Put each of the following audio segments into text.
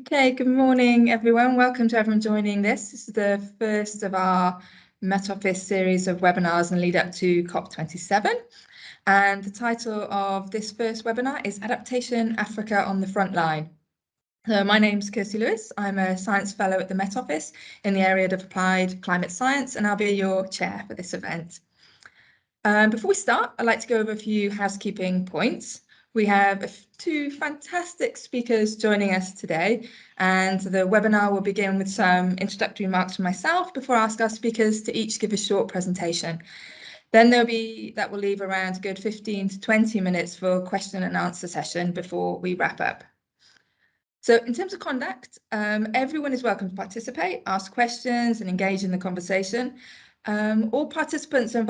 Okay, good morning, everyone. Welcome to everyone joining this. This is the first of our Met Office series of webinars and lead up to COP27. And the title of this first webinar is Adaptation Africa on the Frontline. So my name's Kirsty Lewis. I'm a Science Fellow at the Met Office in the area of Applied Climate Science, and I'll be your chair for this event. Before we start, I'd like to go over a few housekeeping points. We have two fantastic speakers joining us today, and the webinar will begin with some introductory remarks from myself before I ask our speakers to each give a short presentation. Then that will leave around a good 15 to 20 minutes for question and answer session before we wrap up. So in terms of conduct, everyone is welcome to participate, ask questions and engage in the conversation. All participants are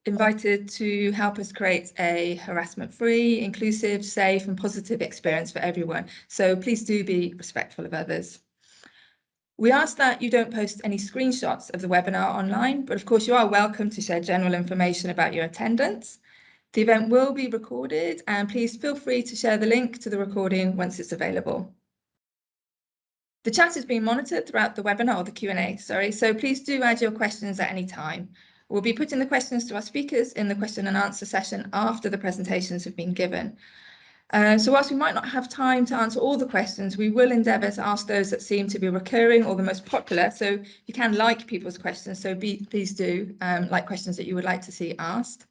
invited to help us create a harassment-free, inclusive, safe and positive experience for everyone. So please do be respectful of others. We ask that you don't post any screenshots of the webinar online, but of course you are welcome to share general information about your attendance. The event will be recorded, and please feel free to share the link to the recording once it's available. The chat is being monitored throughout the webinar, or the Q&A, sorry, so please do add your questions at any time. We'll be putting the questions to our speakers in the question and answer session after the presentations have been given. So whilst we might not have time to answer all the questions, we will endeavour to ask those that seem to be recurring or the most popular. So you can like people's questions, so please do like questions that you would like to see asked.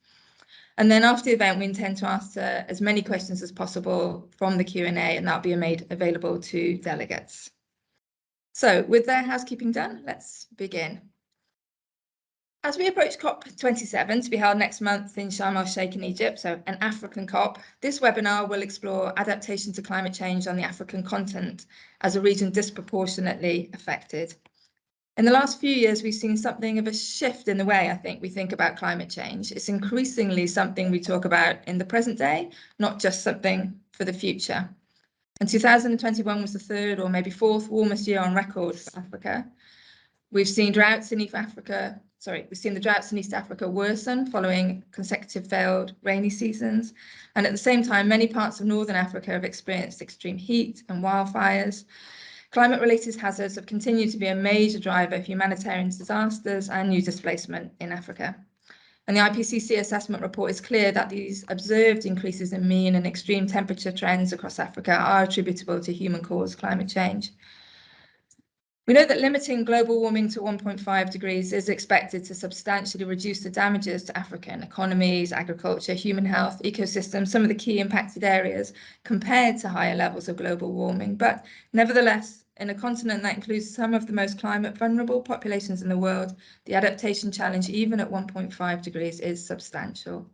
And then after the event, we intend to answer as many questions as possible from the Q&A, and that'll be made available to delegates. So with their housekeeping done, let's begin. As we approach COP27 to be held next month in Sharm el-Sheikh in Egypt, so an African COP, this webinar will explore adaptation to climate change on the African continent as a region disproportionately affected. In the last few years, we've seen something of a shift in the way I think we think about climate change. It's increasingly something we talk about in the present day, not just something for the future. And 2021 was the third or maybe fourth warmest year on record for Africa. We've seen the droughts in East Africa worsen following consecutive failed rainy seasons. And at the same time, many parts of Northern Africa have experienced extreme heat and wildfires. Climate-related hazards have continued to be a major driver of humanitarian disasters and new displacement in Africa. And the IPCC assessment report is clear that these observed increases in mean and extreme temperature trends across Africa are attributable to human-caused climate change. We know that limiting global warming to 1.5 degrees is expected to substantially reduce the damages to African economies, agriculture, human health, ecosystems, some of the key impacted areas compared to higher levels of global warming. But nevertheless, in a continent that includes some of the most climate vulnerable populations in the world, the adaptation challenge, even at 1.5 degrees, is substantial.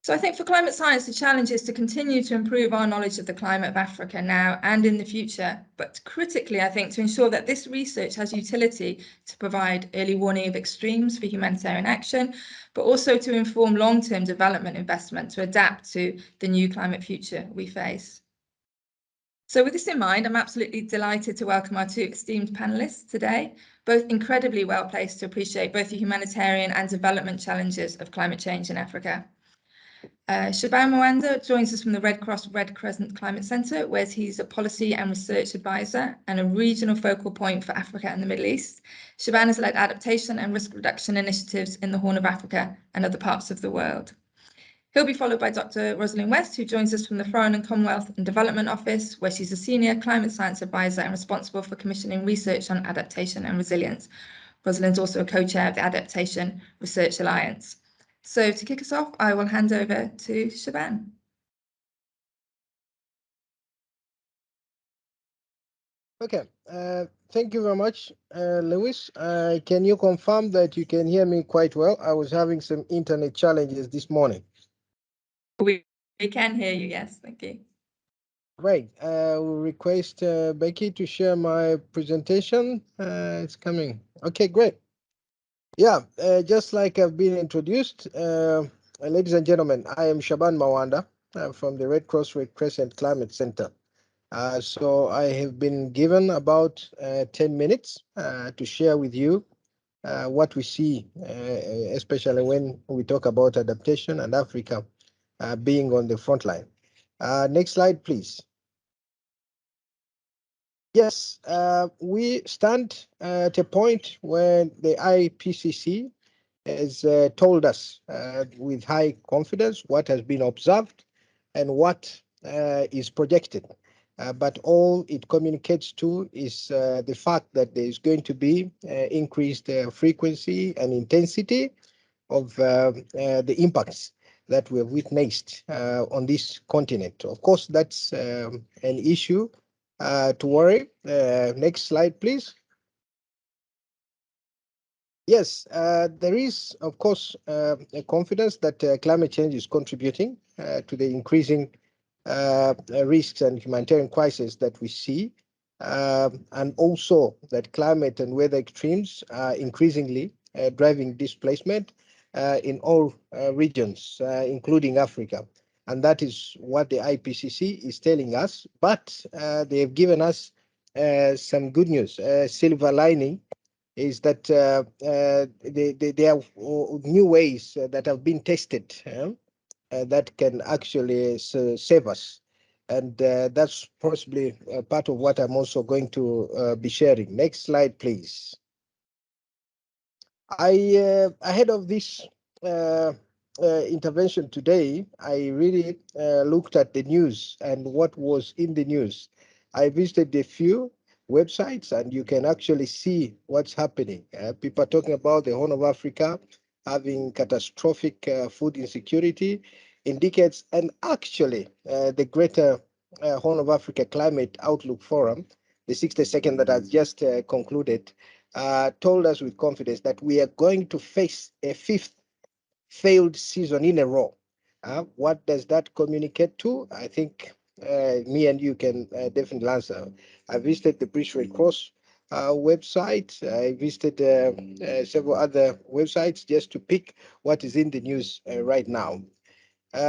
So I think for climate science, the challenge is to continue to improve our knowledge of the climate of Africa now and in the future, but critically, I think, to ensure that this research has utility to provide early warning of extremes for humanitarian action, but also to inform long-term development investment to adapt to the new climate future we face. So with this in mind, I'm absolutely delighted to welcome our two esteemed panelists today, both incredibly well placed to appreciate both the humanitarian and development challenges of climate change in Africa. Shaban Mwanda joins us from the Red Cross Red Crescent Climate Centre, where he's a policy and research advisor and a regional focal point for Africa and the Middle East. Shaban has led adaptation and risk reduction initiatives in the Horn of Africa and other parts of the world. He'll be followed by Dr. Rosalind West, who joins us from the Foreign and Commonwealth and Development Office, where she's a senior climate science advisor and responsible for commissioning research on adaptation and resilience. Rosalind's also a co-chair of the Adaptation Research Alliance. So to kick us off, I will hand over to Shaban. Okay, thank you very much, Lewis. Can you confirm that you can hear me quite well? I was having some internet challenges this morning. We can hear you, yes, thank you. Great. We'll request Becky to share my presentation. It's coming. Okay, great. Yeah, just like I've been introduced, ladies and gentlemen, I am Shaban Mwanda from the Red Cross Red Crescent Climate Center. So I have been given about 10 minutes to share with you what we see, especially when we talk about adaptation and Africa being on the front line. Next slide, please. Yes, we stand at a point when the IPCC has told us with high confidence what has been observed and what is projected. But all it communicates to is the fact that there is going to be increased frequency and intensity of the impacts that we have witnessed on this continent. Of course, that's an issue to worry. Next slide, please. Yes, there is, of course, a confidence that climate change is contributing to the increasing risks and humanitarian crisis that we see, and also that climate and weather extremes are increasingly driving displacement in all regions, including Africa. And that is what the IPCC is telling us. But they have given us some good news, silver lining is that there are new ways that have been tested that can actually save us. And that's possibly part of what I'm also going to be sharing. Next slide, please. Ahead of this uh, intervention today, I really looked at the news and what was in the news. I visited a few websites, and you can actually see what's happening. People are talking about the Horn of Africa having catastrophic food insecurity indicates, and actually the Greater Horn of Africa Climate Outlook Forum, the 62nd that has just concluded, told us with confidence that we are going to face a fifth failed season in a row. What does that communicate to? I think me and you can definitely answer. I visited the British Red Cross website. I visited several other websites just to pick what is in the news right now.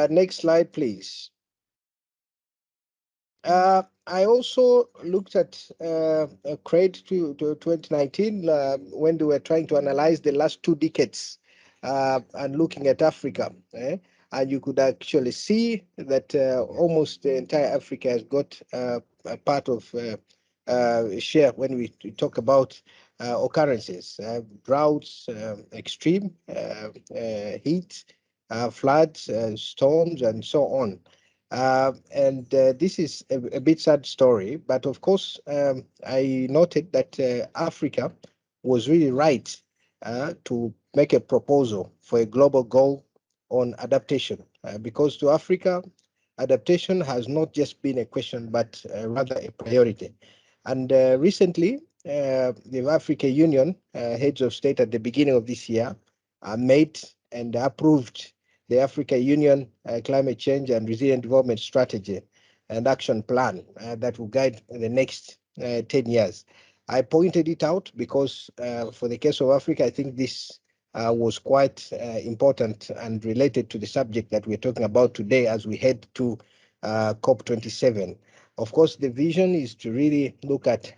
Next slide, please. I also looked at CRED to 2019 when they were trying to analyze the last 2 decades and looking at Africa. And you could actually see that almost the entire Africa has got a part of share when we talk about occurrences, droughts, extreme heat, floods, storms, and so on. And this is a bit sad story, but of course, I noted that Africa was really right to make a proposal for a global goal on adaptation, because to Africa, adaptation has not just been a question, but rather a priority. And recently, the African Union heads of state at the beginning of this year made and approved the Africa Union Climate Change and Resilient Development Strategy and Action Plan that will guide the next 10 years. I pointed it out because for the case of Africa, I think this was quite important and related to the subject that we're talking about today as we head to COP27. Of course, the vision is to really look at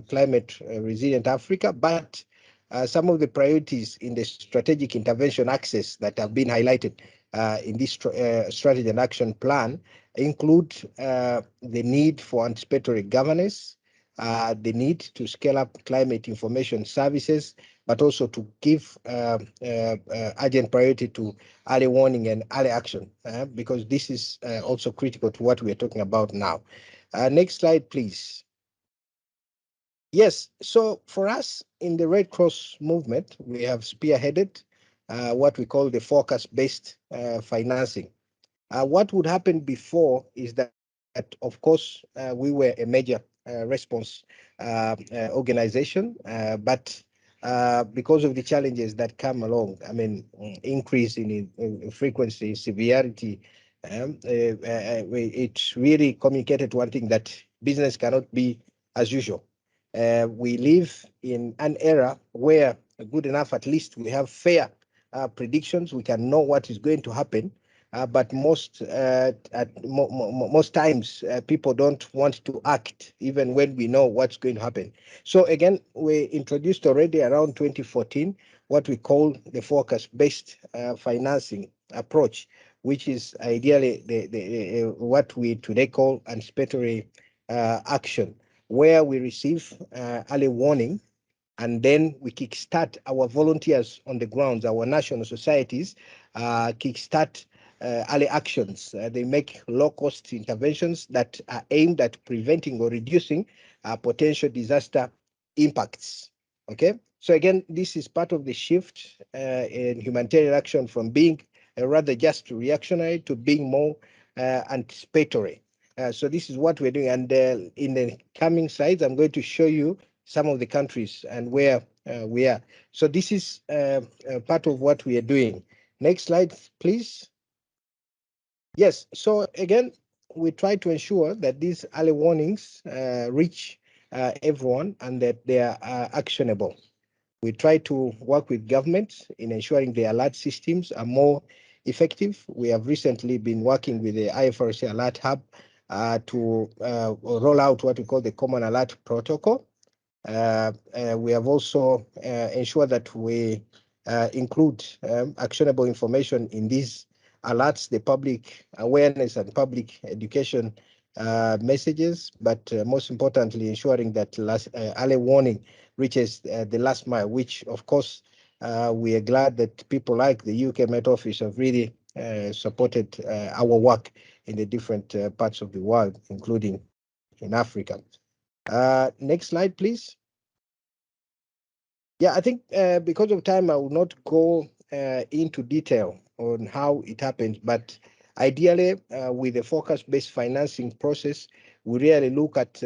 climate resilient Africa, but some of the priorities in the strategic intervention axis that have been highlighted in this strategy and action plan include the need for anticipatory governance, the need to scale up climate information services, but also to give urgent priority to early warning and early action, because this is also critical to what we are talking about now. Next slide, please. Yes, so for us in the Red Cross movement, we have spearheaded what we call the focus-based financing. What would happen before is that, of course, we were a major response organization, but because of the challenges that come along, I mean, increase in frequency, severity, it really communicated one thing, that business cannot be as usual. We live in an era where, good enough, at least we have fair predictions. We can know what is going to happen. But most times people don't want to act even when we know what's going to happen. So again, we introduced already around 2014 what we call the focus-based financing approach, which is ideally what we today call anticipatory action. where we receive early warning, and then we kickstart our volunteers on the grounds, our national societies, kickstart early actions. They make low-cost interventions that are aimed at preventing or reducing potential disaster impacts. Okay, so again, this is part of the shift in humanitarian action from being rather just reactionary to being more anticipatory. So this is what we're doing, and in the coming slides, I'm going to show you some of the countries and where we are. So this is part of what we are doing. Next slide, please. Yes, so again, we try to ensure that these early warnings reach everyone and that they are actionable. We try to work with governments in ensuring the alert systems are more effective. We have recently been working with the IFRC Alert Hub to roll out what we call the Common Alert Protocol. We have also ensured that we include actionable information in these alerts, the public awareness and public education messages, but most importantly, ensuring that early warning reaches the last mile, which of course we are glad that people like the UK Met Office have really supported our work in the different parts of the world, including in Africa. Next slide, please. Yeah, I think because of time, I will not go into detail on how it happened, but ideally, with a focus-based financing process, we really look at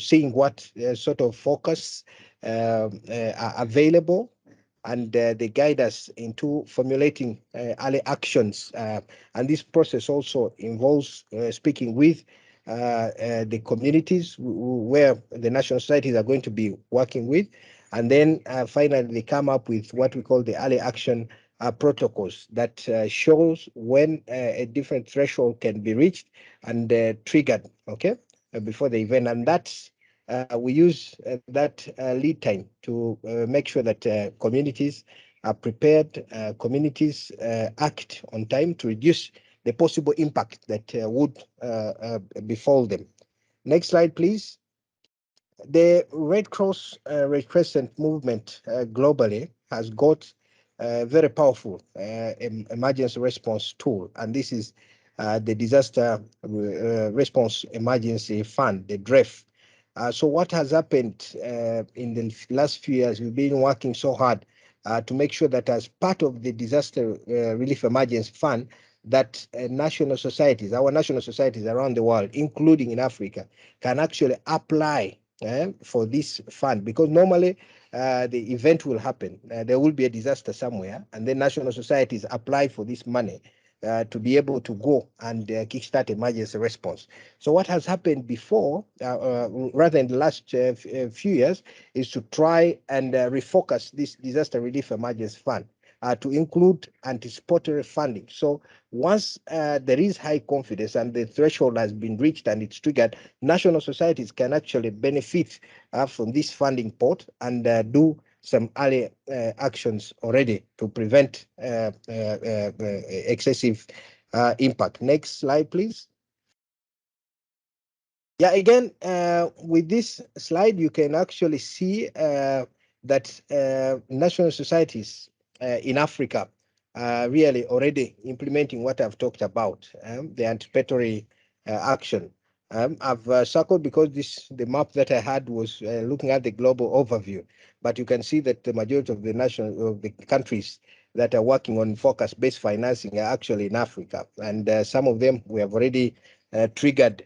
seeing what sort of focus are available, and they guide us into formulating early actions. And this process also involves speaking with the communities where the national societies are going to be working with. And then finally, they come up with what we call the early action protocols that shows when a different threshold can be reached and triggered, okay, before the event. And that's we use that lead time to make sure that communities are prepared, communities act on time to reduce the possible impact that would befall them. Next slide, please. The Red Cross Red Crescent movement globally has got a very powerful emergency response tool, and this is the Disaster Response Emergency Fund, the DREF. So what has happened in the last few years, we've been working so hard to make sure that as part of the Disaster Relief Emergency Fund, that national societies, our national societies around the world, including in Africa, can actually apply for this fund, because normally the event will happen. There will be a disaster somewhere, and then national societies apply for this money to be able to go and kickstart emergency response. So what has happened before, rather in the last few years, is to try and refocus this disaster relief emergency fund to include anticipatory funding. So once there is high confidence and the threshold has been reached and it's triggered, national societies can actually benefit from this funding pot and do some early actions already to prevent excessive impact. Next slide, please. Yeah, again, with this slide, you can actually see that national societies in Africa are really already implementing what I've talked about, the anticipatory action. I've circled because the map that I had was looking at the global overview, but you can see that the majority of the countries that are working on focus-based financing are actually in Africa, and some of them we have already triggered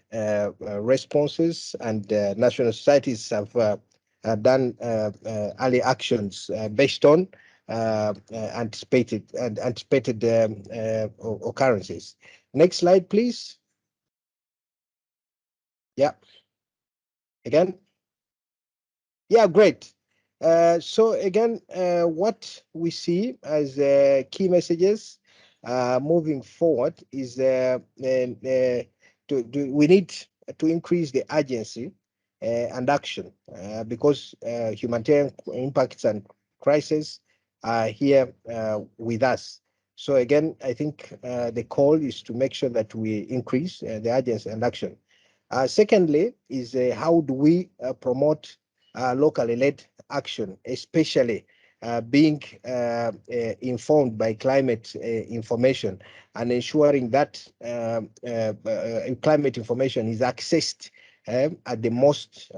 responses, and national societies have done early actions based on anticipated occurrences. Next slide, please. Yeah. Again. Yeah, great. So again, what we see as key messages moving forward is we need to increase the urgency and action because humanitarian impacts and crises are here with us. So again, I think the call is to make sure that we increase the urgency and action. Secondly, is how do we promote locally led action, especially being informed by climate information and ensuring that climate information is accessed at the most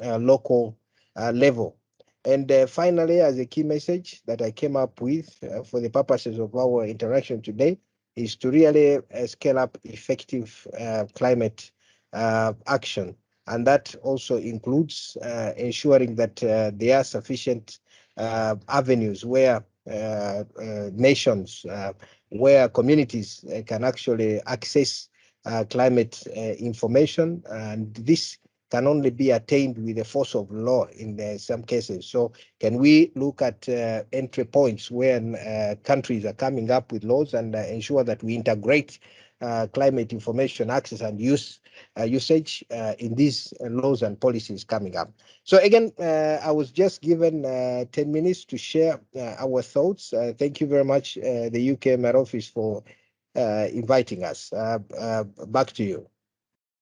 local level. And finally, as a key message that I came up with for the purposes of our interaction today, is to really scale up effective climate action. And that also includes ensuring that there are sufficient avenues where nations, where communities can actually access climate information. And this can only be attained with the force of law in some cases. So can we look at entry points when countries are coming up with laws and ensure that we integrate climate information access and usage in these laws and policies coming up. So again, I was just given 10 minutes to share our thoughts. Thank you very much, the UK Met Office, for inviting us. Back to you,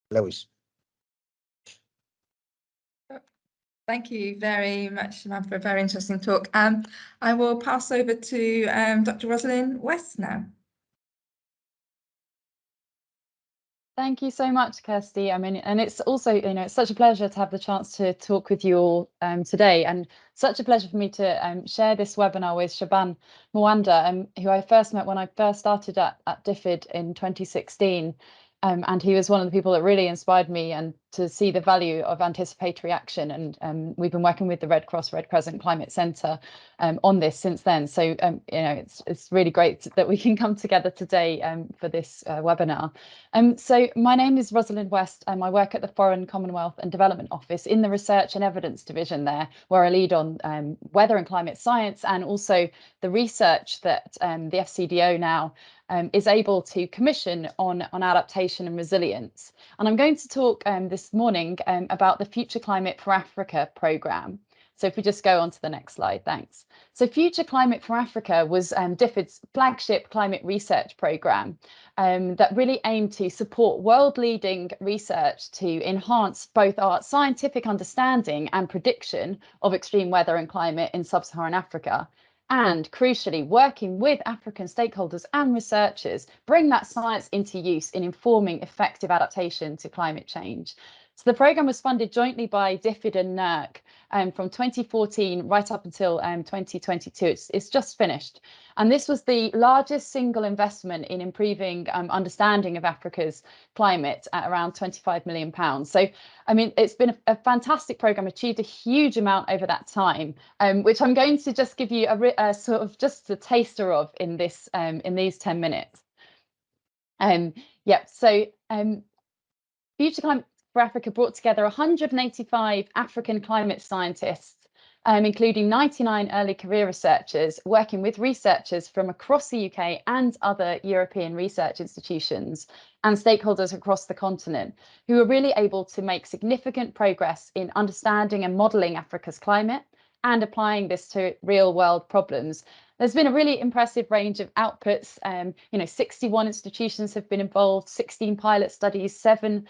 Lewis. Thank you very much, Samantha, for a very interesting talk. I will pass over to Dr. Rosalind West now. Thank you so much, Kirsty. I mean, and it's also, it's such a pleasure to have the chance to talk with you all today, and such a pleasure for me to share this webinar with Shaban Mwanda, who I first met when I first started at DFID in 2016. And he was one of the people that really inspired me and to see the value of anticipatory action. And we've been working with the Red Cross, Red Crescent Climate Centre on this since then. So, it's really great that we can come together today for this webinar. So my name is Rosalind West, and I work at the Foreign, Commonwealth and Development Office in the Research and Evidence Division there, where I lead on weather and climate science, and also the research that the FCDO now is able to commission on adaptation and resilience. And I'm going to talk this morning about the Future Climate for Africa programme. So if we just go on to the next slide, thanks. So Future Climate for Africa was DFID's flagship climate research programme that really aimed to support world-leading research to enhance both our scientific understanding and prediction of extreme weather and climate in sub-Saharan Africa, and crucially working with African stakeholders and researchers, bring that science into use in informing effective adaptation to climate change. So the programme was funded jointly by DFID and NERC from 2014 right up until 2022. It's just finished. And this was the largest single investment in improving understanding of Africa's climate at around £25 million. So, I mean, it's been a fantastic programme, achieved a huge amount over that time, which I'm going to just give you a sort of just a taster of in this in these 10 minutes. Future Climate for Africa brought together 185 African climate scientists, including 99 early career researchers, working with researchers from across the UK and other European research institutions and stakeholders across the continent, who were really able to make significant progress in understanding and modelling Africa's climate and applying this to real world problems. There's been a really impressive range of outputs. 61 institutions have been involved, 16 pilot studies, 7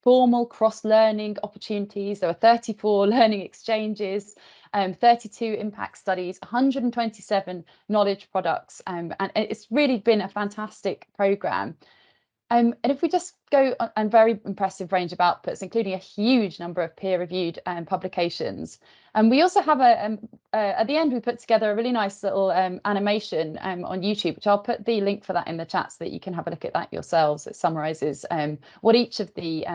formal cross-learning opportunities. There were 34 learning exchanges, 32 impact studies, 127 knowledge products, and it's really been a fantastic programme. And if we just go on very impressive range of outputs, including a huge number of peer-reviewed publications. And we also have at the end, we put together a really nice little animation on YouTube, which I'll put the link for that in the chat so that you can have a look at that yourselves. It summarises what each of the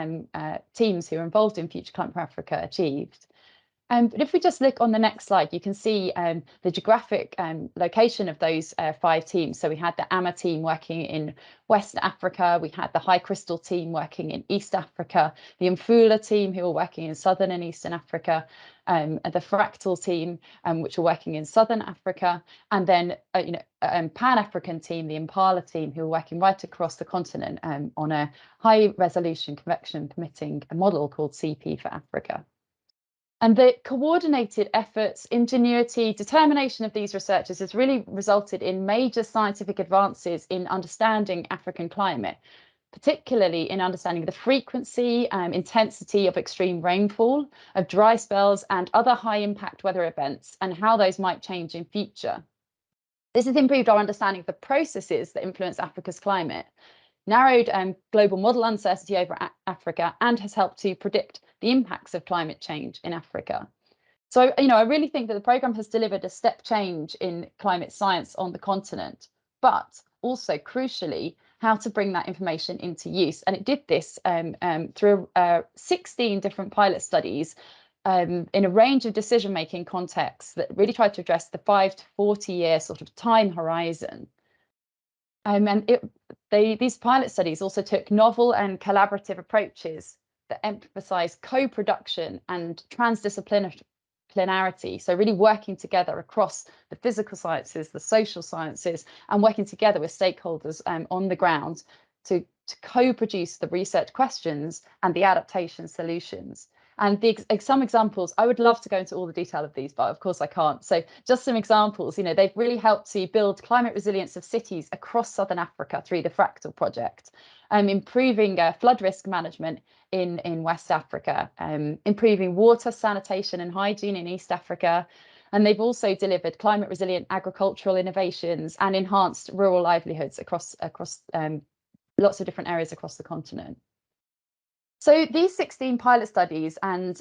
teams who are involved in Future Climate for Africa achieved. But if we just look on the next slide, you can see the geographic location of those 5 teams. So we had the AMA team working in West Africa, we had the High Crystal team working in East Africa, the Mfula team who were working in Southern and Eastern Africa, the Fractal team which were working in Southern Africa, and then Pan-African team, the Impala team, who were working right across the continent on a high resolution convection permitting model called CP for Africa. And the coordinated efforts, ingenuity, determination of these researchers has really resulted in major scientific advances in understanding African climate, particularly in understanding the frequency, intensity of extreme rainfall, of dry spells and other high impact weather events, and how those might change in future. This has improved our understanding of the processes that influence Africa's climate, narrowed global model uncertainty over Africa, and has helped to predict the impacts of climate change in Africa. So, I really think that the programme has delivered a step change in climate science on the continent, but also crucially, how to bring that information into use. And it did this through 16 different pilot studies in a range of decision-making contexts that really tried to address the 5 to 40 year sort of time horizon. These pilot studies also took novel and collaborative approaches that emphasize co-production and transdisciplinarity. So really working together across the physical sciences, the social sciences, and working together with stakeholders on the ground to co-produce the research questions and the adaptation solutions. And some examples, I would love to go into all the detail of these, but of course I can't. So just some examples, they've really helped to build climate resilience of cities across Southern Africa through the Fractal project, improving flood risk management in West Africa, improving water, sanitation and hygiene in East Africa. And they've also delivered climate resilient agricultural innovations and enhanced rural livelihoods across lots of different areas across the continent. So these 16 pilot studies and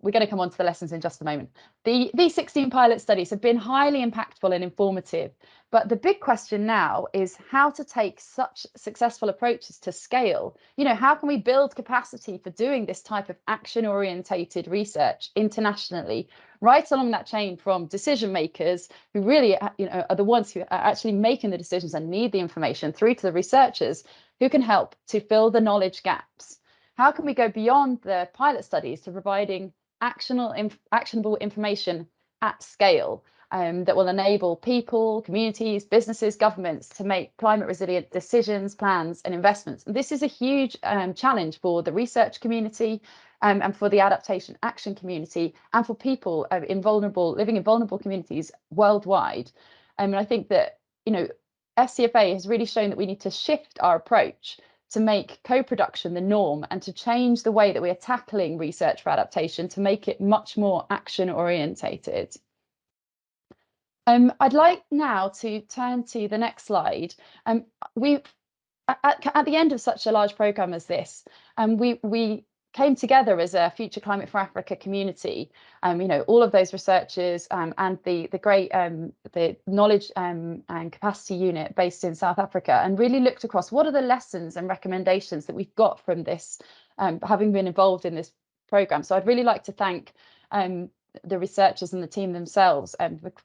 we're going to come on to the lessons in just a moment. These 16 pilot studies have been highly impactful and informative, but the big question now is how to take such successful approaches to scale. How can we build capacity for doing this type of action-orientated research internationally, right along that chain from decision makers who really are the ones who are actually making the decisions and need the information, through to the researchers who can help to fill the knowledge gaps. How can we go beyond the pilot studies to providing actionable information at scale that will enable people, communities, businesses, governments to make climate resilient decisions, plans and investments? And this is a huge challenge for the research community and for the adaptation action community and for people living in vulnerable communities worldwide. And I think that, FCFA has really shown that we need to shift our approach to make co-production the norm and to change the way that we are tackling research for adaptation to make it much more action orientated. I'd like now to turn to the next slide. At the end of such a large programme as this, we came together as a Future Climate for Africa community, all of those researchers and the great the knowledge and capacity unit based in South Africa, and really looked across what are the lessons and recommendations that we've got from this, having been involved in this programme. So I'd really like to thank the researchers and the team themselves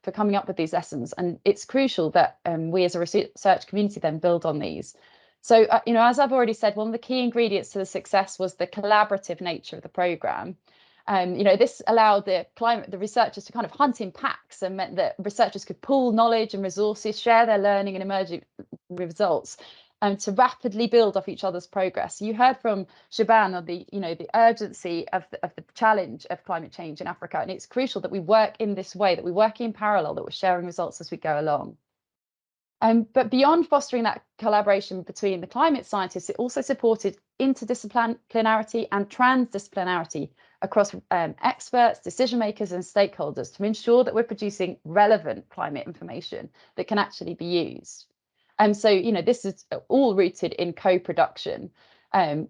for coming up with these lessons. And it's crucial that we as a research community then build on these. So, as I've already said, one of the key ingredients to the success was the collaborative nature of the programme. This allowed the researchers to kind of hunt in packs and meant that researchers could pool knowledge and resources, share their learning and emerging results, to rapidly build off each other's progress. You heard from Shaban on the urgency of the challenge of climate change in Africa, and it's crucial that we work in this way, that we work in parallel, that we're sharing results as we go along. But beyond fostering that collaboration between the climate scientists, it also supported interdisciplinarity and transdisciplinarity across experts, decision makers and stakeholders to ensure that we're producing relevant climate information that can actually be used. And so, this is all rooted in co-production, and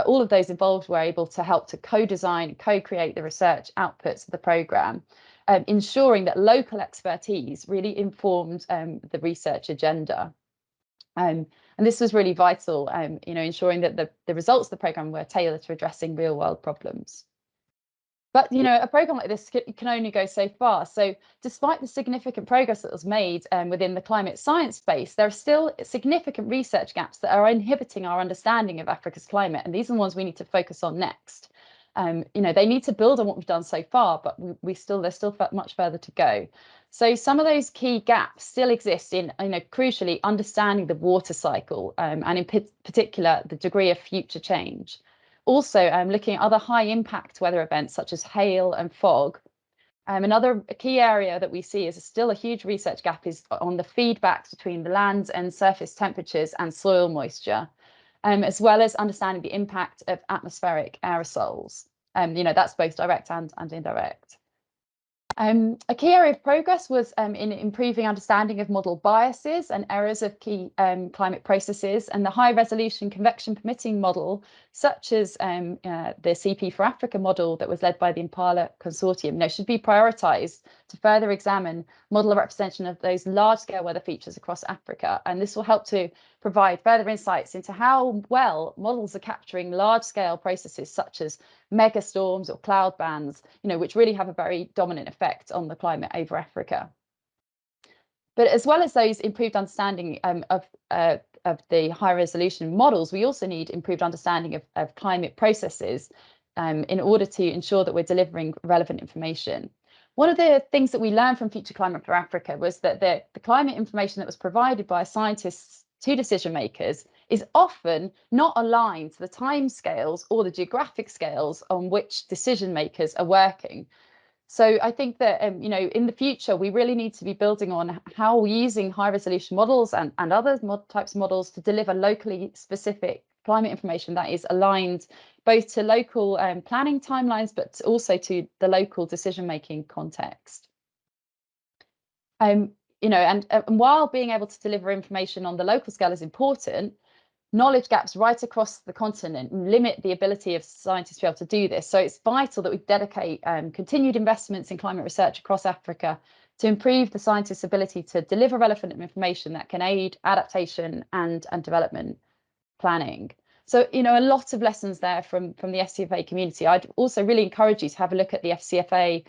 all of those involved were able to help to co-design, co-create the research outputs of the programme, ensuring that local expertise really informed the research agenda. And this was really vital, ensuring that the results of the programme were tailored to addressing real world problems. But, a programme like this can only go so far. So despite the significant progress that was made within the climate science space, there are still significant research gaps that are inhibiting our understanding of Africa's climate. And these are the ones we need to focus on next. They need to build on what we've done so far, but there's still much further to go. So some of those key gaps still exist in, crucially, understanding the water cycle and in particular, the degree of future change. Also, looking at other high impact weather events such as hail and fog, Another key area that we see is still a huge research gap is on the feedbacks between the land and surface temperatures and soil moisture, as well as understanding the impact of atmospheric aerosols. That's both direct and indirect. A key area of progress was in improving understanding of model biases and errors of key climate processes, and the high resolution convection permitting model, such as the CP for Africa model that was led by the Impala Consortium, should be prioritised to further examine model representation of those large scale weather features across Africa. And this will help to provide further insights into how well models are capturing large scale processes such as mega storms or cloud bands, which really have a very dominant effect on the climate over Africa. But as well as those improved understanding of the high resolution models, we also need improved understanding of climate processes in order to ensure that we're delivering relevant information. One of the things that we learned from Future Climate for Africa was that the climate information that was provided by scientists to decision makers is often not aligned to the timescales or the geographic scales on which decision makers are working. So I think that in the future we really need to be building on how we're using high resolution models and other types of models to deliver locally specific climate information that is aligned both to local planning timelines, but also to the local decision making context. And while being able to deliver information on the local scale is important, knowledge gaps right across the continent limit the ability of scientists to be able to do this. So it's vital that we dedicate continued investments in climate research across Africa to improve the scientists' ability to deliver relevant information that can aid adaptation and development planning. So, a lot of lessons there from the FCFA community. I'd also really encourage you to have a look at the FCFA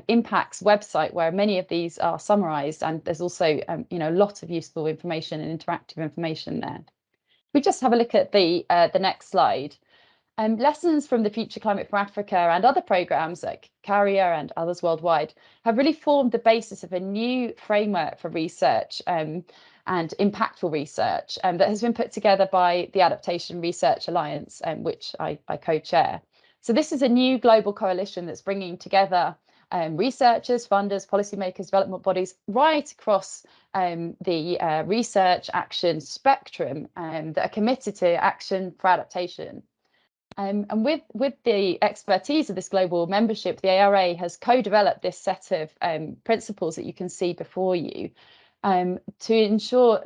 impacts website, where many of these are summarised, and there's also, a lot of useful information and interactive information there. We just have a look at the next slide. Lessons from the Future Climate for Africa and other programmes like Carrier and others worldwide have really formed the basis of a new framework for research and impactful research that has been put together by the Adaptation Research Alliance, which I co-chair. So this is a new global coalition that's bringing together researchers, funders, policymakers, development bodies right across the research action spectrum that are committed to action for adaptation. And with the expertise of this global membership, the ARA has co-developed this set of principles that you can see before you to ensure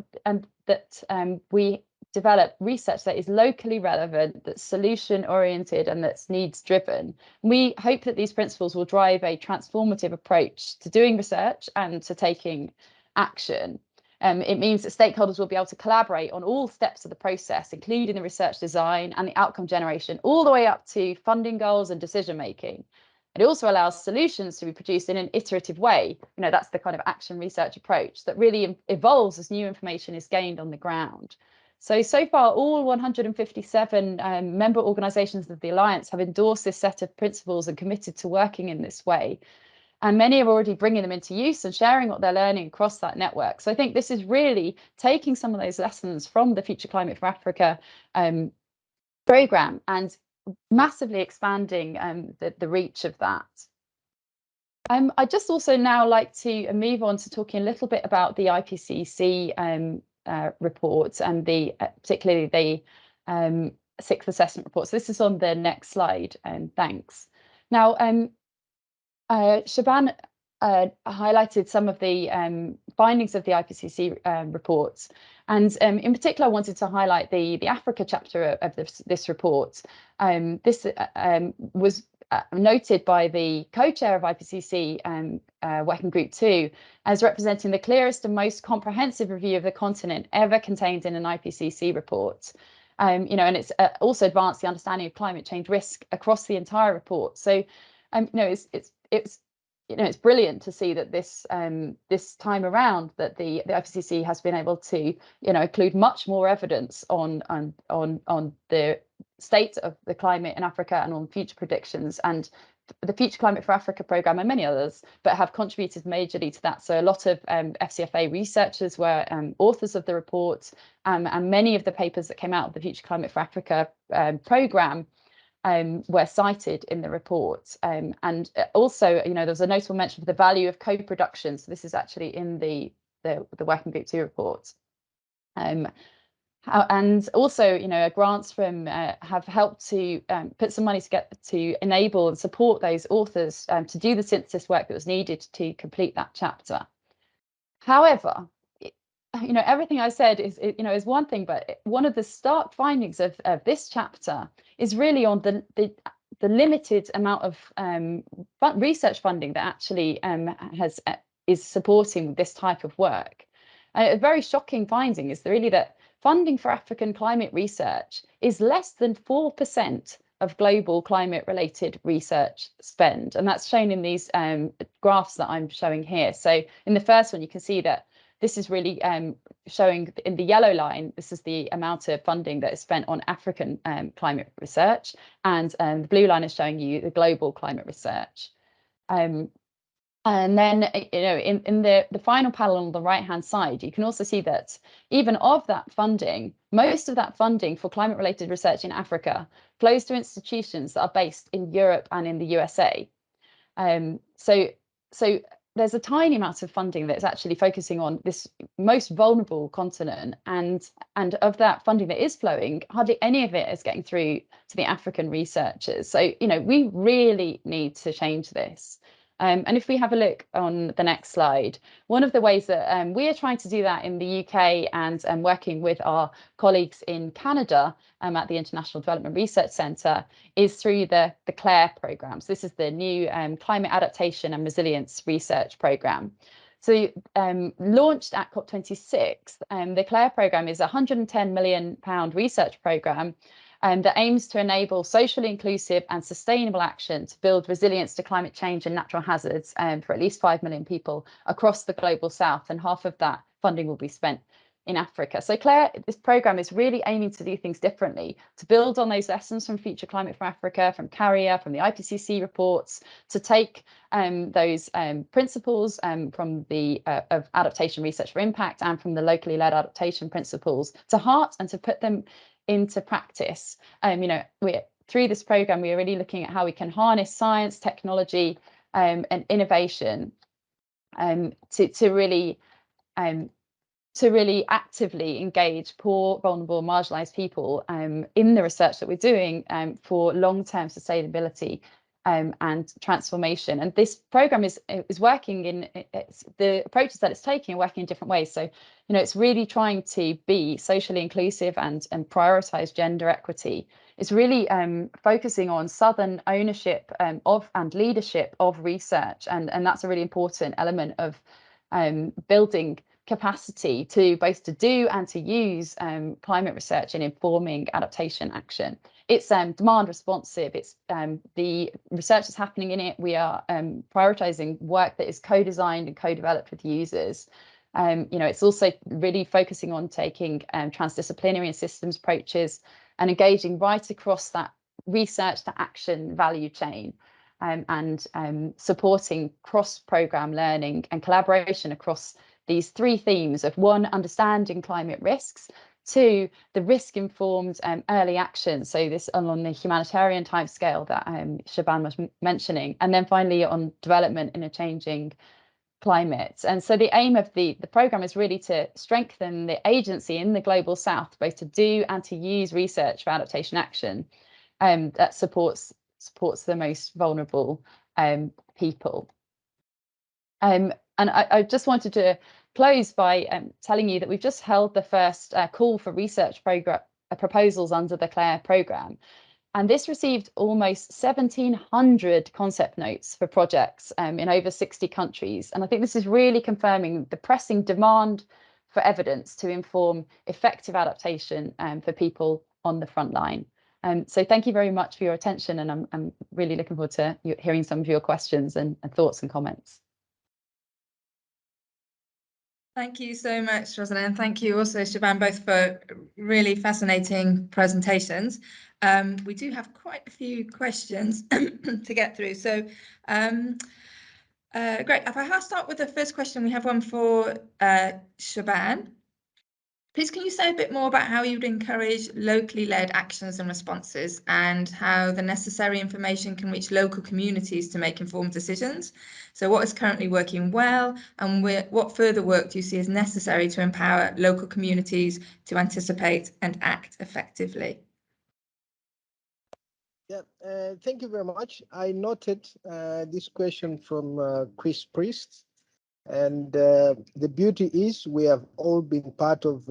that we develop research that is locally relevant, that's solution oriented, and that's needs driven. We hope that these principles will drive a transformative approach to doing research and to taking action. It means that stakeholders will be able to collaborate on all steps of the process, including the research design and the outcome generation, all the way up to funding goals and decision making. It also allows solutions to be produced in an iterative way. That's the kind of action research approach that really evolves as new information is gained on the ground. So far, all 157 member organisations of the Alliance have endorsed this set of principles and committed to working in this way. And many are already bringing them into use and sharing what they're learning across that network. So I think this is really taking some of those lessons from the Future Climate for Africa programme and massively expanding the reach of that. I'd just also now like to move on to talking a little bit about the IPCC reports and particularly the sixth assessment report. So this is on the next slide, thanks. Now, Shaban highlighted some of the findings of the IPCC reports, and in particular I wanted to highlight the Africa chapter of this report. This was noted by the co-chair of IPCC Working Group 2 as representing the clearest and most comprehensive review of the continent ever contained in an IPCC report. And it's also advanced the understanding of climate change risk across the entire report. So it's brilliant to see that this time around that the IPCC has been able to include much more evidence on the state of the climate in Africa and on future predictions, and the Future Climate for Africa programme and many others, but have contributed majorly to that. So a lot of FCFA researchers were authors of the report, and many of the papers that came out of the Future Climate for Africa programme were cited in the report. And also, there's a notable mention of the value of co-production. So this is actually in the Working Group 2 report. And also, grants from have helped to put some money to enable and support those authors to do the synthesis work that was needed to complete that chapter. However, everything I said is one thing, but one of the stark findings of this chapter is really on the limited amount of research funding that actually is supporting this type of work. A very shocking finding is really that funding for African climate research is less than 4% of global climate-related research spend, and that's shown in these graphs that I'm showing here. So in the first one, you can see that this is really showing in the yellow line, this is the amount of funding that is spent on African climate research, and the blue line is showing you the global climate research. And then, in the final panel on the right-hand side, you can also see that even of that funding, most of that funding for climate-related research in Africa flows to institutions that are based in Europe and in the USA. So there's a tiny amount of funding that's actually focusing on this most vulnerable continent, and of that funding that is flowing, hardly any of it is getting through to the African researchers. So, we really need to change this. And if we have a look on the next slide, one of the ways that we are trying to do that in the UK and working with our colleagues in Canada at the International Development Research Centre is through the CLARE programme. So this is the new Climate Adaptation and Resilience Research Programme. So launched at COP26, the CLARE programme is a £110 million research programme that aims to enable socially inclusive and sustainable action to build resilience to climate change and natural hazards for at least 5 million people across the global south, and half of that funding will be spent in Africa. So CLARE, this programme is really aiming to do things differently, to build on those lessons from Future Climate for Africa, from Carrier, from the IPCC reports, to take those principles from the of adaptation research for impact and from the locally led adaptation principles to heart and to put them into practice. Through this program, we are really looking at how we can harness science, technology, and innovation to really actively engage poor, vulnerable, marginalised people in the research that we're doing for long-term sustainability and transformation. And this program is working in the approaches that it's taking are working in different ways. So, it's really trying to be socially inclusive and prioritise gender equity. It's really focusing on Southern ownership of and leadership of research, and that's a really important element of building capacity to both to do and to use climate research in informing adaptation action. It's demand responsive. It's the research is happening in it. We are prioritising work that is co-designed and co-developed with users. It's also really focusing on taking transdisciplinary and systems approaches and engaging right across that research to action value chain, and supporting cross-programme learning and collaboration across these three themes of 1, understanding climate risks, 2, the risk-informed early action, so this on the humanitarian timescale that Shaban was mentioning, and then finally on development in a changing climate. And so the aim of the programme is really to strengthen the agency in the global south, both to do and to use research for adaptation action that supports the most vulnerable people. And I just wanted to close by telling you that we've just held the first call for research proposals under the CLARE programme. And this received almost 1,700 concept notes for projects in over 60 countries. And I think this is really confirming the pressing demand for evidence to inform effective adaptation for people on the front line. So thank you very much for your attention, and I'm really looking forward to hearing some of your questions and thoughts and comments. Thank you so much, Rosalind, and thank you also, Shaban, both for really fascinating presentations. We do have quite a few questions to get through. So great. If I start with the first question, we have one for Shaban. Please, can you say a bit more about how you'd encourage locally led actions and responses, and how the necessary information can reach local communities to make informed decisions? So what is currently working well, and what further work do you see as necessary to empower local communities to anticipate and act effectively? Yeah, thank you very much. I noted this question from Chris Priest. And the beauty is we have all been part of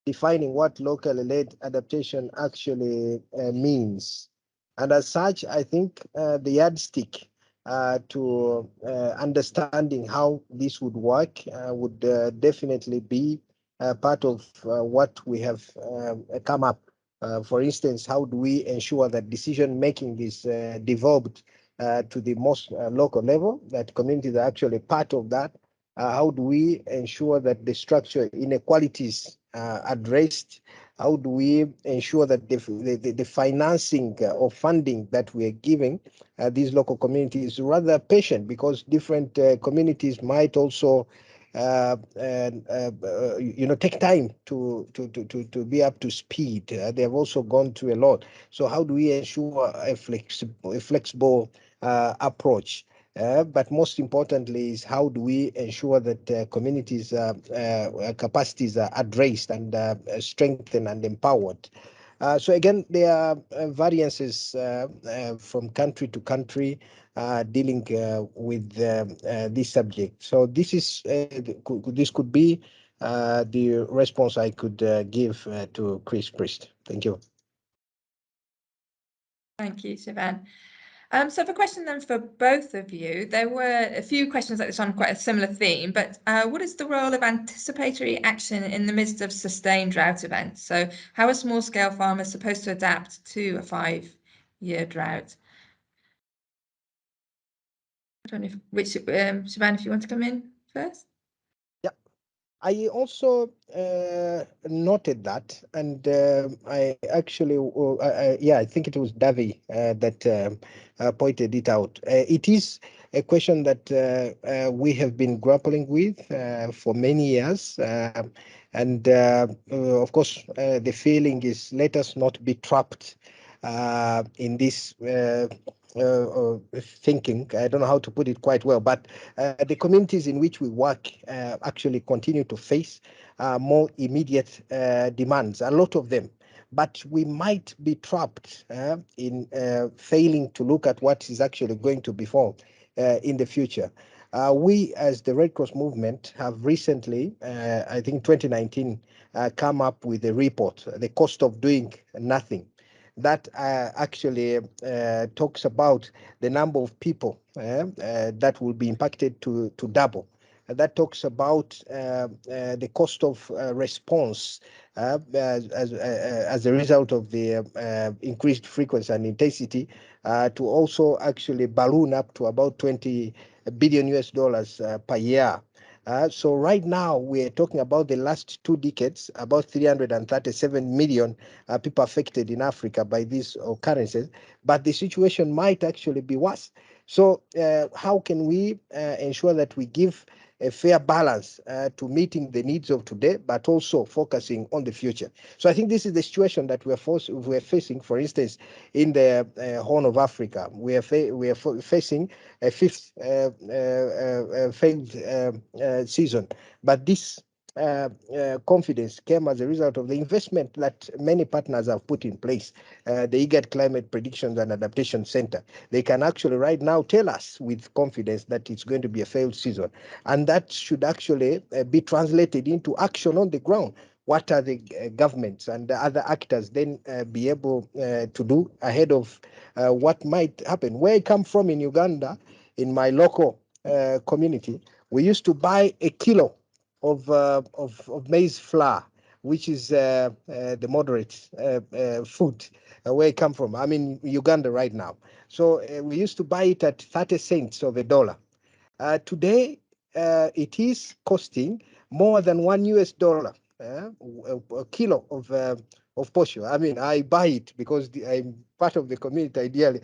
defining what locally led adaptation actually means. And as such, I think the yardstick to understanding how this would work would definitely be part of what we have come up. For instance, how do we ensure that decision making is devolved to the most local level, that communities are actually part of that? How do we ensure that the structural inequalities are addressed? How do we ensure that the financing or funding that we are giving these local communities is rather patient, because different communities might also take time to be up to speed. They have also gone through a lot. So how do we ensure a flexible approach? But most importantly is how do we ensure that communities' capacities are addressed and strengthened and empowered? So again, there are variances from country to country dealing with this subject. So this is this could be the response I could give to Chris Priest. Thank you. Thank you, Siobhan. So for a question then for both of you, there were a few questions like this on quite a similar theme, but what is the role of anticipatory action in the midst of sustained drought events? So how are small-scale farmers supposed to adapt to a 5-year drought? I don't know Siobhan, if you want to come in first? I also noted that, and I actually, I think it was Davi that pointed it out. It is a question that we have been grappling with for many years, and of course, the feeling is let us not be trapped in this thinking. I don't know how to put it quite well, but the communities in which we work actually continue to face more immediate demands, a lot of them. But we might be trapped in failing to look at what is actually going to befall in the future. We, as the Red Cross movement, have recently, I think 2019, come up with a report, The Cost of Doing Nothing, that actually talks about the number of people that will be impacted to double. That talks about the cost of response as a result of the increased frequency and intensity to also actually balloon up to about $20 billion per year. So right now we're talking about the last 2 decades, about 337 million people affected in Africa by these occurrences, but the situation might actually be worse. So how can we ensure that we give a fair balance to meeting the needs of today, but also focusing on the future? So I think this is the situation that we're facing. For instance, in the Horn of Africa, we are facing a 5th failed season, but this confidence came as a result of the investment that many partners have put in place. The IGAD Climate Predictions and Adaptation Center, they can actually right now tell us with confidence that it's going to be a failed season, and that should actually be translated into action on the ground. What are the governments and the other actors then be able to do ahead of what might happen? Where I come from in Uganda, in my local community, we used to buy a kilo of maize flour, which is the moderate food where I come from. I'm in Uganda right now. So we used to buy it at 30 cents of a dollar. Today, it is costing more than $1 a kilo of posho. I mean, I buy it because I'm part of the community ideally.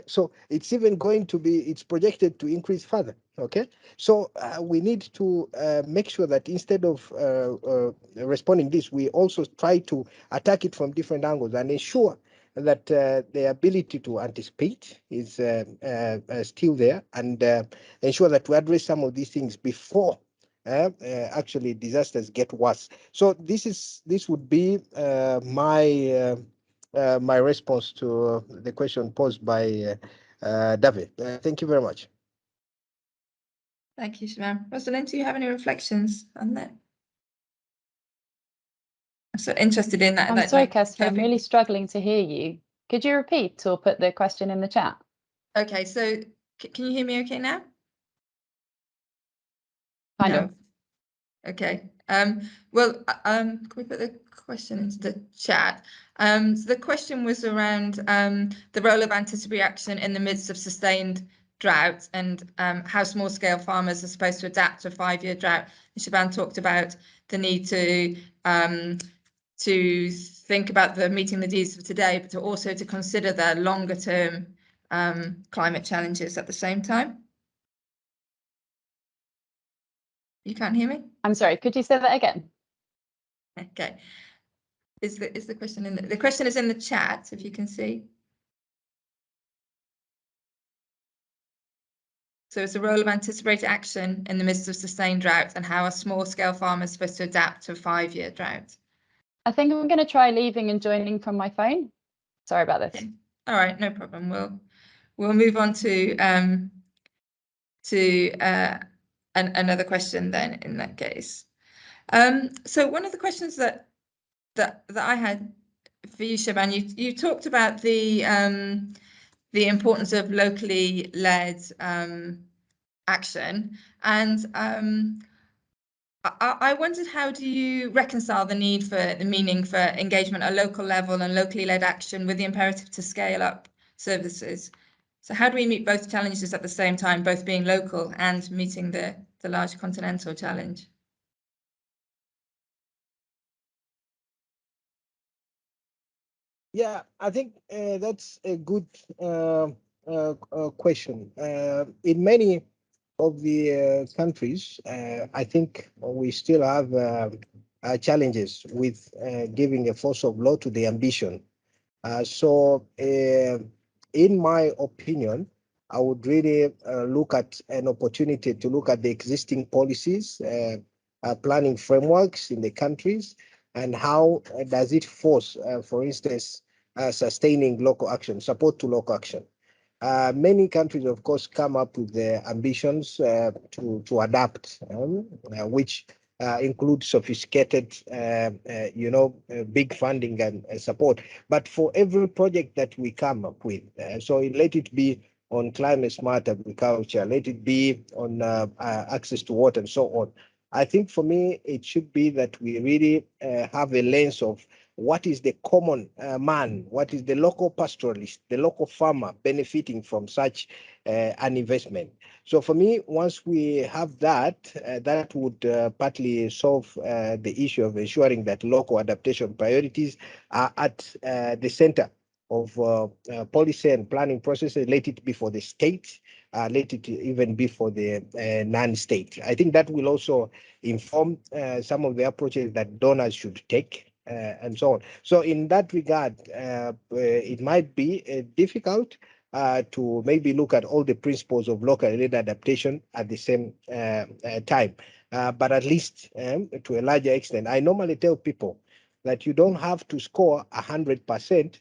So it's even going to be, it's projected to increase further. Okay, so we need to make sure that instead of responding this, we also try to attack it from different angles and ensure that the ability to anticipate is still there, and ensure that we address some of these things before actually disasters get worse. So this would be my my response to the question posed by David. Thank you very much. Thank you, Shaban. Rosalind, do you have any reflections on that? I'm so interested in that. I'm sorry, Kirsty, I'm really struggling to hear you. Could you repeat or put the question in the chat? Okay, so can you hear me okay now? Kind of. Okay. Well, can we put the question into the chat? So the question was around the role of anticipatory action in the midst of sustained drought, and how small-scale farmers are supposed to adapt to a 5-year drought. And Shaban talked about the need to think about meeting the needs of today, but also to consider the longer-term climate challenges at the same time. You can't hear me? I'm sorry, could you say that again? Okay. Is the question in the question is in the chat, if you can see. So it's the role of anticipatory action in the midst of sustained drought, and how are small-scale farmers supposed to adapt to a 5-year drought? I think I'm going to try leaving and joining from my phone. Sorry about this. Okay. All right, no problem. We'll move on to another question then in that case. So one of the questions that I had for you, Shaban, you talked about the importance of locally led action, and I wondered, how do you reconcile the need for the meaning for engagement at a local level and locally led action with the imperative to scale up services? So how do we meet both challenges at the same time, both being local and meeting the large continental challenge? Yeah, I think that's a good question. In many of the countries, I think we still have challenges with giving a force of law to the ambition. So, in my opinion, I would really look at an opportunity to look at the existing policies, planning frameworks in the countries, and how does it force, for instance, sustaining local action, support to local action. Many countries, of course, come up with their ambitions to adapt, which include sophisticated, big funding and support. But for every project that we come up with, so let it be on climate smart agriculture, let it be on access to water and so on. I think for me, it should be that we really have a lens of what is the common man, what is the local pastoralist, the local farmer benefiting from such an investment. So for me, once we have that, that would partly solve the issue of ensuring that local adaptation priorities are at the center of policy and planning processes. Let it be for the state, let it even be for the non-state. I think that will also inform some of the approaches that donors should take. And so on. So in that regard, it might be difficult to maybe look at all the principles of local led adaptation at the same time. But at least to a larger extent, I normally tell people that you don't have to score 100%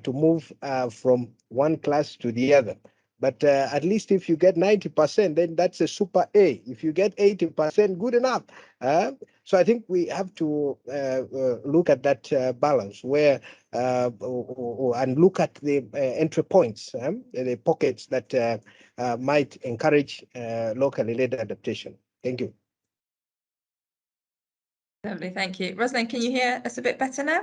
to move from one class to the other. But at least if you get 90%, then that's a super A. If you get 80%, good enough. So I think we have to look at that balance where and look at the entry points, the pockets that might encourage locally led adaptation. Thank you. Lovely, thank you. Rosalind, can you hear us a bit better now?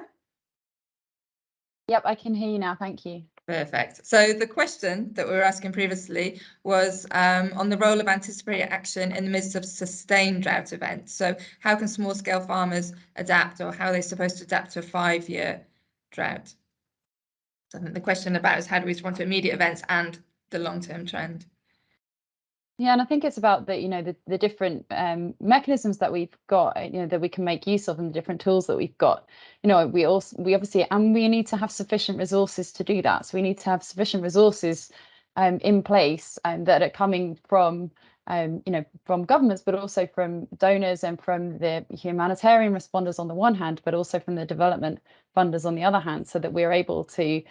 Yep, I can hear you now, thank you. Perfect. So the question that we were asking previously was on the role of anticipatory action in the midst of sustained drought events. So how can small-scale farmers adapt, or how are they supposed to adapt to a 5-year drought? So I think the question about is how do we respond to immediate events and the long-term trend? Yeah, and I think it's about the different mechanisms that we've got, that we can make use of, and the different tools that we've got. We obviously, and we need to have sufficient resources to do that. So we need to have sufficient resources in place that are coming from from governments, but also from donors and from the humanitarian responders on the one hand, but also from the development funders on the other hand, so that we're able to,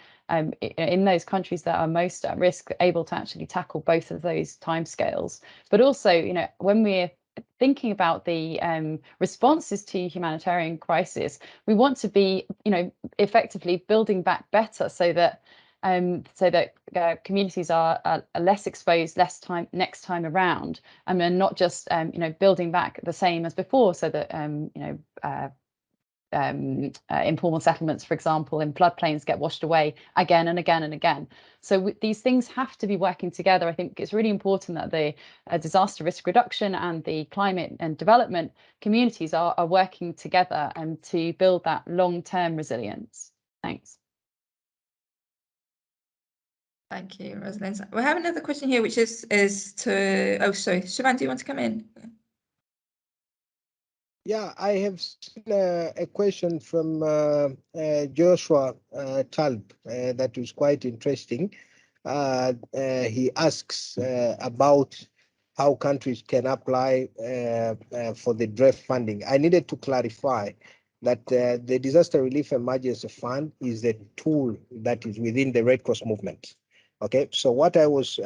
in those countries that are most at risk, able to actually tackle both of those timescales. But also, when we're thinking about the responses to humanitarian crisis, we want to be, effectively building back better, so that communities are less exposed next time around, and then not just building back the same as before, so that informal settlements, for example, in floodplains get washed away again and again and again. So these things have to be working together. I think it's really important that the disaster risk reduction and the climate and development communities are working together and to build that long-term resilience. Thanks. Thank you, Rosalind. We have another question here, which is to, oh, sorry, Siobhan, do you want to come in? Yeah, I have seen a question from Joshua Talb that was quite interesting. He asks about how countries can apply for the draft funding. I needed to clarify that the Disaster Relief Emergency Fund is a tool that is within the Red Cross movement. Okay, so what I was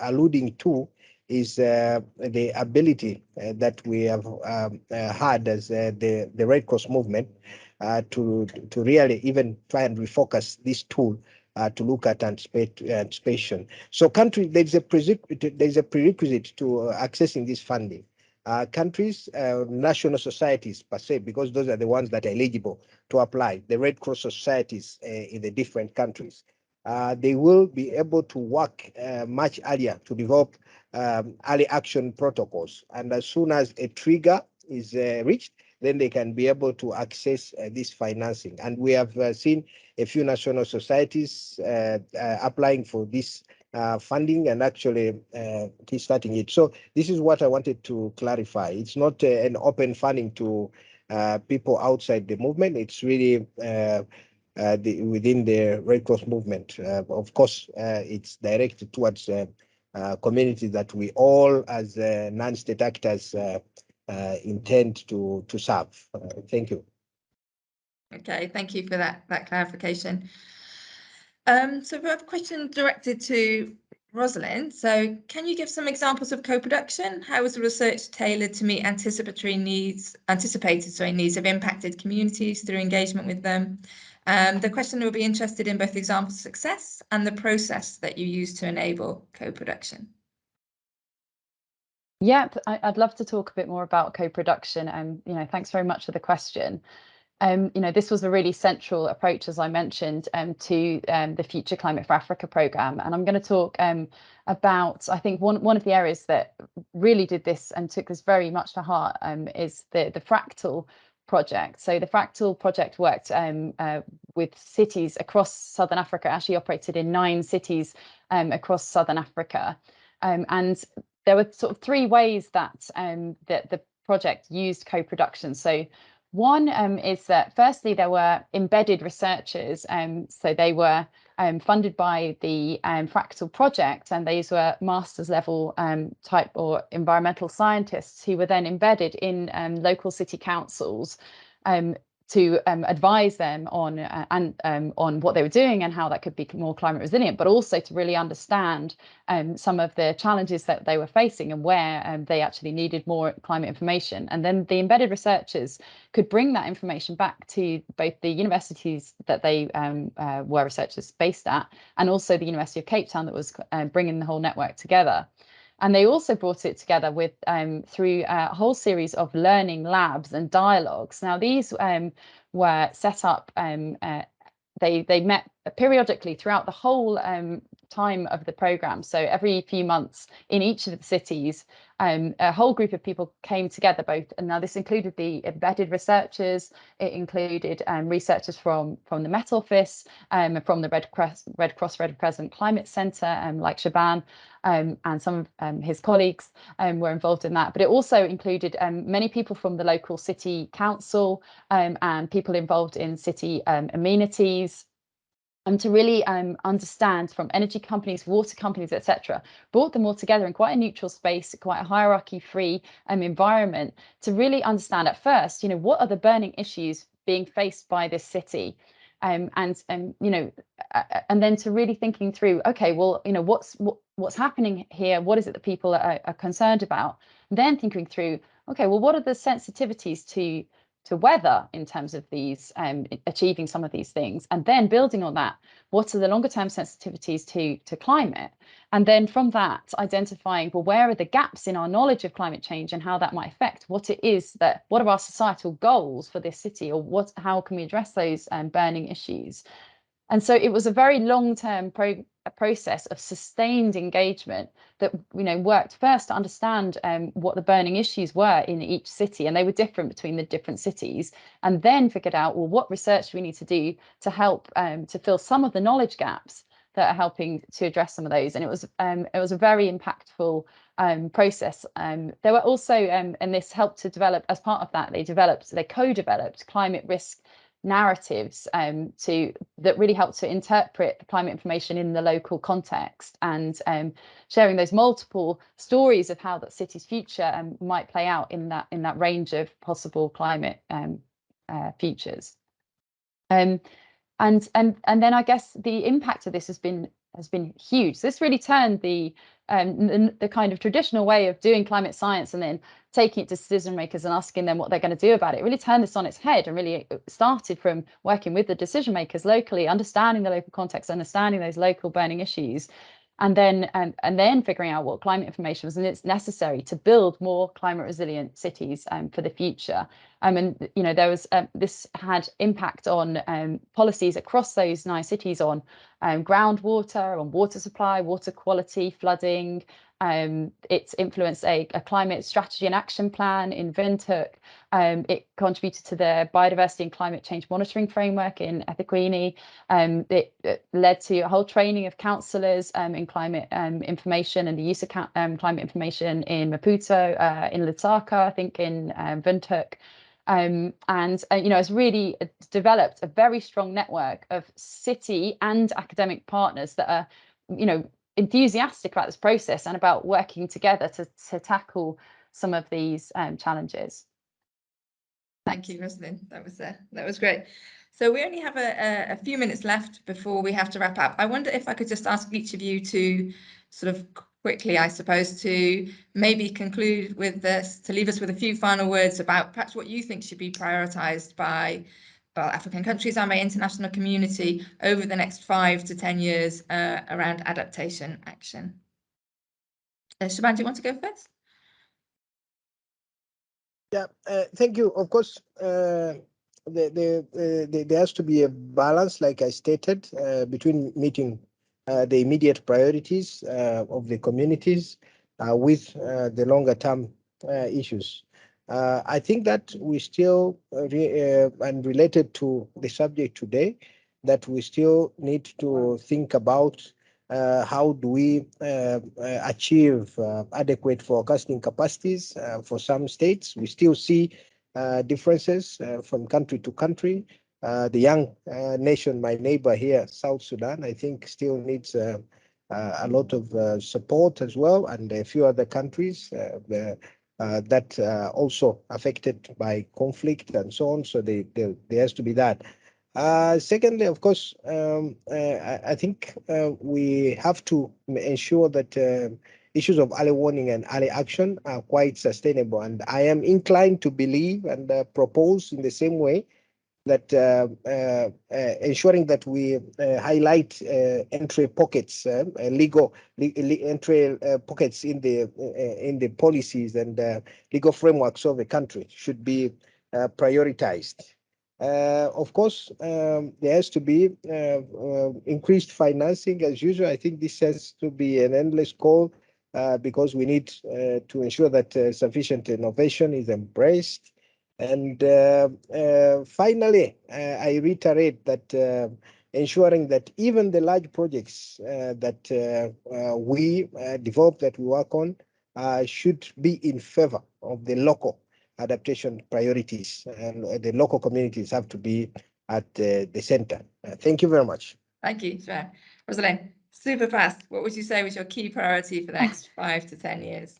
alluding to is the ability that we have had as the Red Cross movement to really even try and refocus this tool to look at anticipation. So there's a prerequisite to accessing this funding. Countries, national societies per se, because those are the ones that are eligible to apply, the Red Cross societies in the different countries. They will be able to work much earlier to develop early action protocols. And as soon as a trigger is reached, then they can be able to access this financing. And we have seen a few national societies applying for this funding and actually starting it. So this is what I wanted to clarify. It's not an open funding to people outside the movement. It's really within the Red Cross movement. Of course, it's directed towards communities that we all, as non-state actors, intend to serve. Thank you. Okay, thank you for that clarification. So we have a question directed to Rosalind. So can you give some examples of co-production? How was the research tailored to meet anticipated needs of impacted communities through engagement with them? The questioner will be interested in both examples of success and the process that you use to enable co-production. Yeah, I'd love to talk a bit more about co-production, and thanks very much for the question. This was a really central approach, as I mentioned, to the Future Climate for Africa programme. And I'm going to talk about, I think, one of the areas that really did this and took this very much to heart is the Fractal project. So the Fractal project worked with cities across Southern Africa, actually operated in 9 cities across Southern Africa. And there were sort of 3 ways that the project used co-production. So one is that firstly, there were embedded researchers, so they were funded by the Fractal project, and these were master's level type or environmental scientists who were then embedded in local city councils to advise them on what they were doing and how that could be more climate resilient, but also to really understand some of the challenges that they were facing and where they actually needed more climate information. And then the embedded researchers could bring that information back to both the universities that they were researchers based at, and also the University of Cape Town that was bringing the whole network together. And they also brought it together with through a whole series of learning labs and dialogues. Now, these were set up, they met periodically throughout the whole time of the programme. So every few months in each of the cities, a whole group of people came together both, and now this included the embedded researchers, it included researchers from the Met Office, from the Red Cross Red Crescent Climate Centre, like Shaban, and some of his colleagues were involved in that. But it also included many people from the local city council and people involved in city amenities, and to really understand from energy companies, water companies, etc., brought them all together in quite a neutral space, quite a hierarchy-free environment, to really understand at first, what are the burning issues being faced by this city, and then to really thinking through, okay, well, what's happening here? What is it that people are concerned about? And then thinking through, okay, well, what are the sensitivities to weather in terms of these achieving some of these things, and then building on that, what are the longer term sensitivities to climate, and then from that identifying, well, where are the gaps in our knowledge of climate change and how that might affect what are our societal goals for this city, or how can we address those burning issues. And so it was a very long-term process of sustained engagement that worked first to understand what the burning issues were in each city, and they were different between the different cities, and then figured out, well, what research we need to do to help to fill some of the knowledge gaps that are helping to address some of those. And it was a very impactful process. There were also, and this helped to develop, as part of that, they co-developed climate risk narratives that really help to interpret the climate information in the local context, and sharing those multiple stories of how that city's future might play out in that range of possible climate futures. And then I guess the impact of this has been huge. So this really turned the kind of traditional way of doing climate science and then taking it to decision makers and asking them what they're going to do about it. It really turned this on its head, and really started from working with the decision makers locally, understanding the local context, understanding those local burning issues, and then figuring out what climate information was, and it's necessary to build more climate resilient cities for the future. And there was this had impact on policies across those 9 cities on groundwater, on water supply, water quality, flooding. It's influenced a climate strategy and action plan in Windhoek. It contributed to the biodiversity and climate change monitoring framework in Ethekwini. It led to a whole training of councillors in climate information and the use of climate information in Maputo, in Lusaka, I think in Windhoek. It's really developed a very strong network of city and academic partners that are, enthusiastic about this process and about working together to tackle some of these challenges. Thank you, Rosalind. That was great. So we only have a few minutes left before we have to wrap up. I wonder if I could just ask each of you to sort of quickly, I suppose, to maybe conclude with this, to leave us with a few final words about perhaps what you think should be prioritised by African countries and by international community over the next 5 to 10 years around adaptation action. Shaban, do you want to go first? Yeah, thank you. Of course, there has to be a balance, like I stated, between meeting the immediate priorities of the communities with the longer term issues. I think that we still, and related to the subject today, that we still need to think about how do we achieve adequate forecasting capacities for some states. We still see differences from country to country. The young nation, my neighbor here, South Sudan, I think still needs a lot of support as well, and a few other countries that also affected by conflict and so on. So there has to be that. Secondly, of course, I think we have to ensure that issues of early warning and early action are quite sustainable. And I am inclined to believe and propose in the same way that ensuring that we highlight entry pockets, legal entry pockets in the policies and legal frameworks of the country should be prioritized. Of course, there has to be increased financing as usual. I think this has to be an endless call because we need to ensure that sufficient innovation is embraced. And finally, I reiterate that ensuring that even the large projects that we develop, that we work on, should be in favor of the local adaptation priorities, and the local communities have to be at the center. Thank you very much. Thank you, Sven. Rosalind, super fast. What would you say was your key priority for the next 5 to 10 years?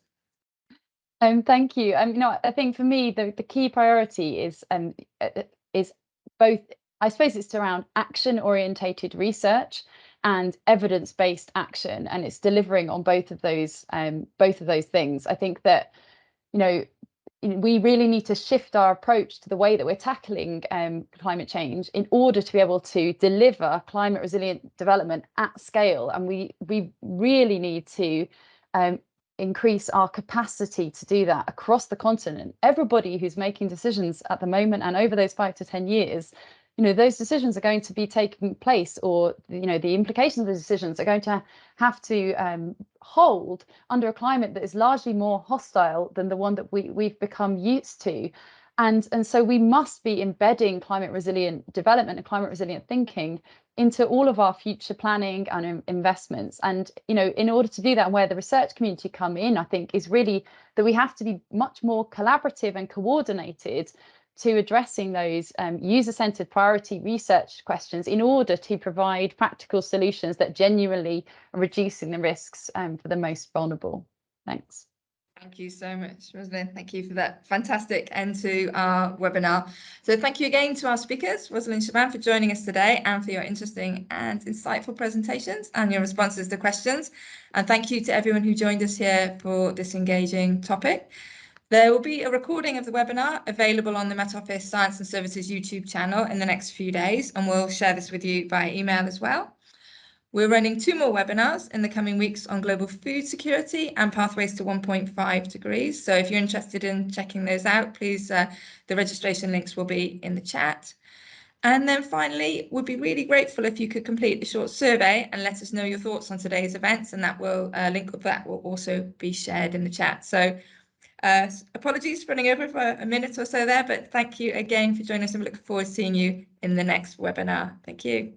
Thank you. I think for me the key priority is both. I suppose it's around action-orientated research and evidence-based action, and it's delivering on both of those things. I think that we really need to shift our approach to the way that we're tackling climate change in order to be able to deliver climate resilient development at scale, and we really need to increase our capacity to do that across the continent. Everybody who's making decisions at the moment and over those 5 to 10 years, those decisions are going to be taking place, or the implications of the decisions are going to have to hold under a climate that is largely more hostile than the one that we've become used to. And so we must be embedding climate resilient development and climate resilient thinking into all of our future planning and investments. And in order to do that, and where the research community come in, I think, is really that we have to be much more collaborative and coordinated to addressing those user-centered priority research questions in order to provide practical solutions that genuinely are reducing the risks for the most vulnerable. Thanks. Thank you so much, Rosalind. Thank you for that fantastic end to our webinar. So thank you again to our speakers, Rosalind Shaban, for joining us today and for your interesting and insightful presentations and your responses to questions. And thank you to everyone who joined us here for this engaging topic. There will be a recording of the webinar available on the Met Office Science and Services YouTube channel in the next few days, and we'll share this with you by email as well. We're running 2 more webinars in the coming weeks on global food security and pathways to 1.5 degrees. So if you're interested in checking those out, please, the registration links will be in the chat. And then finally, we'd be really grateful if you could complete the short survey and let us know your thoughts on today's events, and that will link up that will also be shared in the chat. So apologies for running over for a minute or so there, but thank you again for joining us, and we look forward to seeing you in the next webinar. Thank you.